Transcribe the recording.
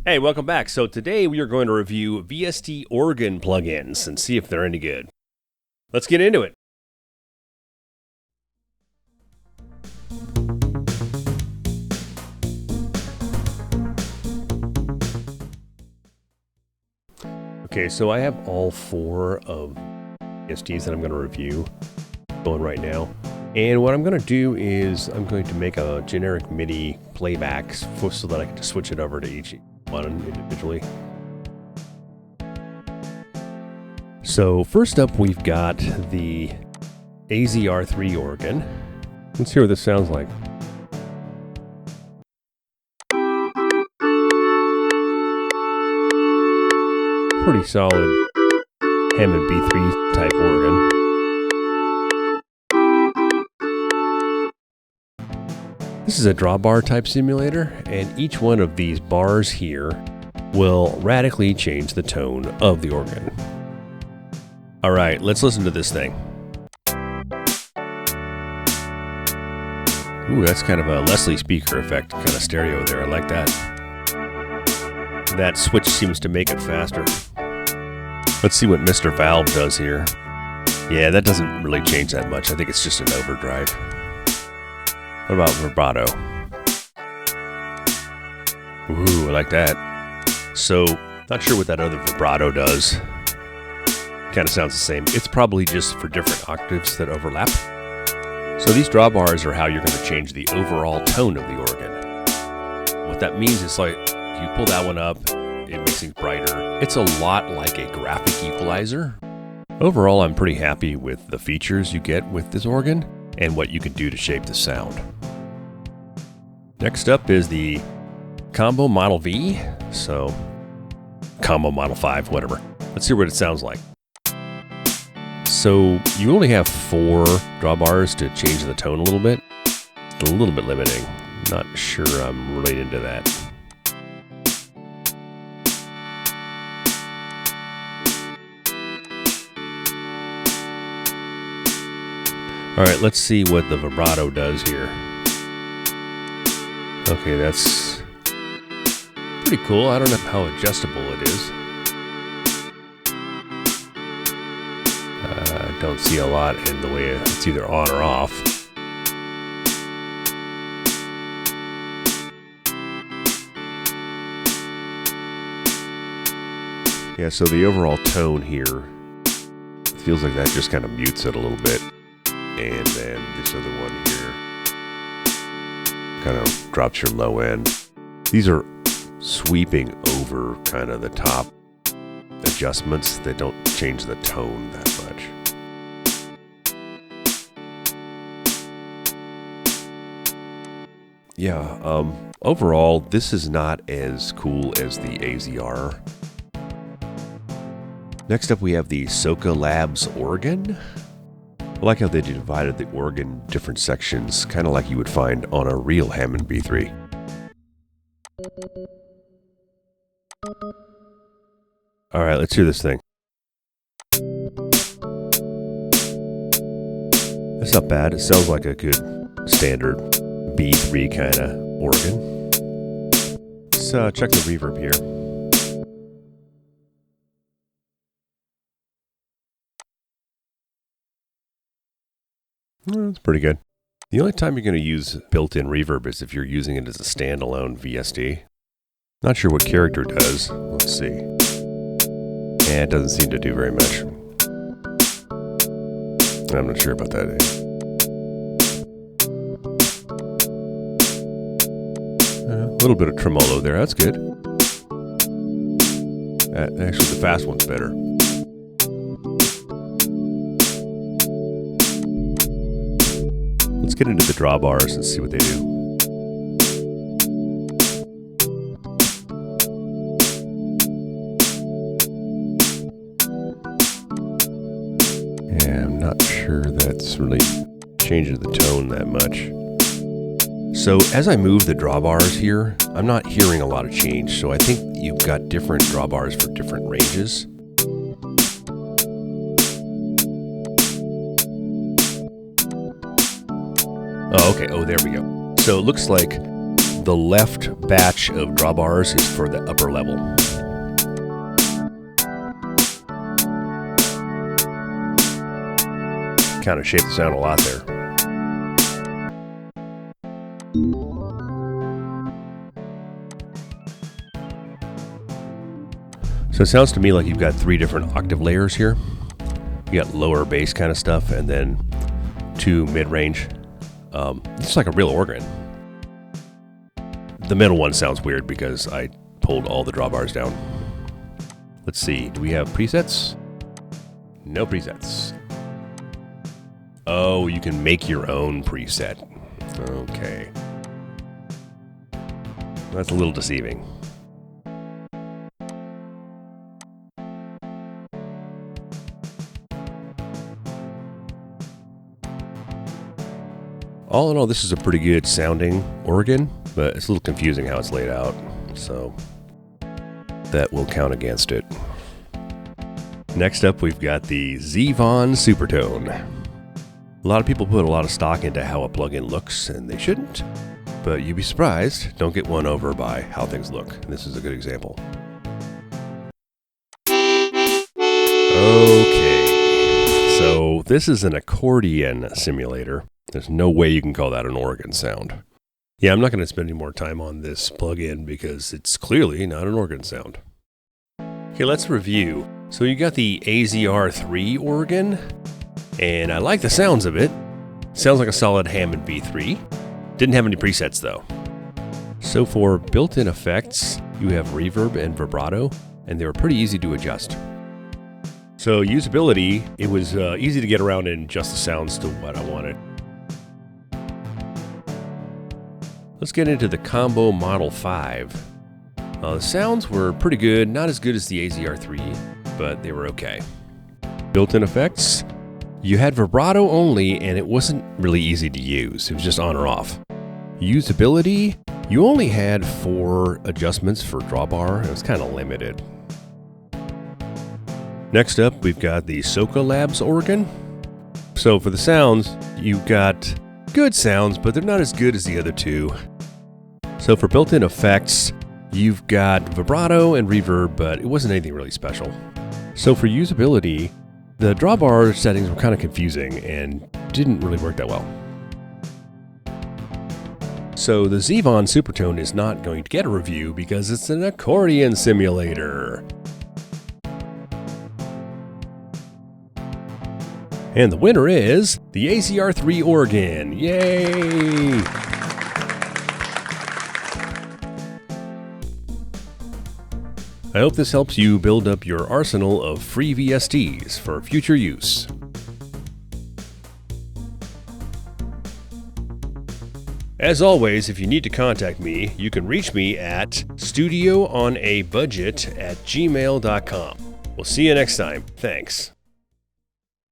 Hey, welcome back. So today we are going to review VST organ plugins and see if they're any good. Let's get into it. Okay, so I have all 4 of VSTs that I'm going to review going right now. And what I'm going to do is I'm going to make a generic MIDI playback so that I can just switch it over to each one individually. So first up, we've got the AZR3 organ. Let's hear what this sounds like. Pretty solid Hammond B3 type organ. This is a drawbar type simulator, and each one of these bars here will radically change the tone of the organ. All right, let's listen to this thing. Ooh, that's kind of a Leslie speaker effect, kind of stereo there. I like that. That switch seems to make it faster. Let's see what Mr. Valve does here. Yeah, that doesn't really change that much. I think it's just an overdrive. What about vibrato? Ooh, I like that. So, not sure what that other vibrato does. Kind of sounds the same. It's probably just for different octaves that overlap. So these drawbars are how you're going to change the overall tone of the organ. What that means is like, if you pull that one up, it makes things brighter. It's a lot like a graphic equalizer. Overall, I'm pretty happy with the features you get with this organ and what you can do to shape the sound. Next up is the Combo Model V. So, Combo Model 5, whatever. Let's hear what it sounds like. So, you only have 4 drawbars to change the tone a little bit. It's a little bit limiting. Not sure I'm really into that. All right, let's see what the vibrato does here. Okay, that's pretty cool. I don't know how adjustable it is. I don't see a lot in the way it's either on or off. Yeah, so the overall tone here feels like that just kind of mutes it a little bit. And then this other one here kind of drops your low end. These are sweeping over kind of the top adjustments that don't change the tone that much. Yeah, overall, this is not as cool as the AZR. Next up, we have the Soka Labs organ. I like how they divided the organ in different sections, kind of like you would find on a real Hammond B3. All right, let's hear this thing. That's not bad. It sounds like a good standard B3 kind of organ. Let's check the reverb here. That's pretty good. The only time you're going to use built-in reverb is if you're using it as a standalone VST. Not sure what character does. Let's see. Yeah, it doesn't seem to do very much. I'm not sure about that. A little bit of tremolo there. That's good. Actually, the fast one's better. Let's get into the drawbars and see what they do. Yeah, I'm not sure that's really changing the tone that much. So as I move the drawbars here, I'm not hearing a lot of change. So I think you've got different drawbars for different ranges. Oh, okay. Oh, there we go. So it looks like the the left batch of drawbars is for the upper level. Kind of shaped the sound a lot there. So it sounds to me like you've got 3 different octave layers here. You got lower bass kind of stuff, and then 2 mid-range. It's like a real organ. The middle one sounds weird because I pulled all the drawbars down. Let's see, do we have presets? No presets. Oh, you can make your own preset. Okay. That's a little deceiving. All in all, this is a pretty good sounding organ, but it's a little confusing how it's laid out, so that will count against it. Next up, we've got the Zevon Supertone. A lot of people put a lot of stock into how a plugin looks, and they shouldn't, but you'd be surprised. Don't get won over by how things look. This is a good example. Okay, so this is an accordion simulator. There's no way you can call that an organ sound. Yeah, I'm not going to spend any more time on this plugin because it's clearly not an organ sound. Okay, let's review. So you got the AZR3 organ, and I like the sounds of it. Sounds like a solid Hammond B3. Didn't have any presets though. So for built-in effects, you have reverb and vibrato, and they were pretty easy to adjust. So usability, it was easy to get around and adjust the sounds to what I wanted. Let's get into the Combo Model 5. The sounds were pretty good, not as good as the AZR3, but they were okay. Built-in effects, you had vibrato only, and it wasn't really easy to use. It was just on or off. Usability, you only had 4 adjustments for drawbar. It was kind of limited. Next up, we've got the Soka Labs organ. So for the sounds, you've got good sounds, but they're not as good as the other 2. So for built-in effects, you've got vibrato and reverb, but it wasn't anything really special. So for usability, the drawbar settings were kind of confusing and didn't really work that well. So the Zevon Supertone is not going to get a review because it's an accordion simulator. And the winner is the AZR3 organ. Yay! I hope this helps you build up your arsenal of free VSTs for future use. As always, if you need to contact me, you can reach me at studioonaBudget@gmail.com. We'll see you next time. Thanks.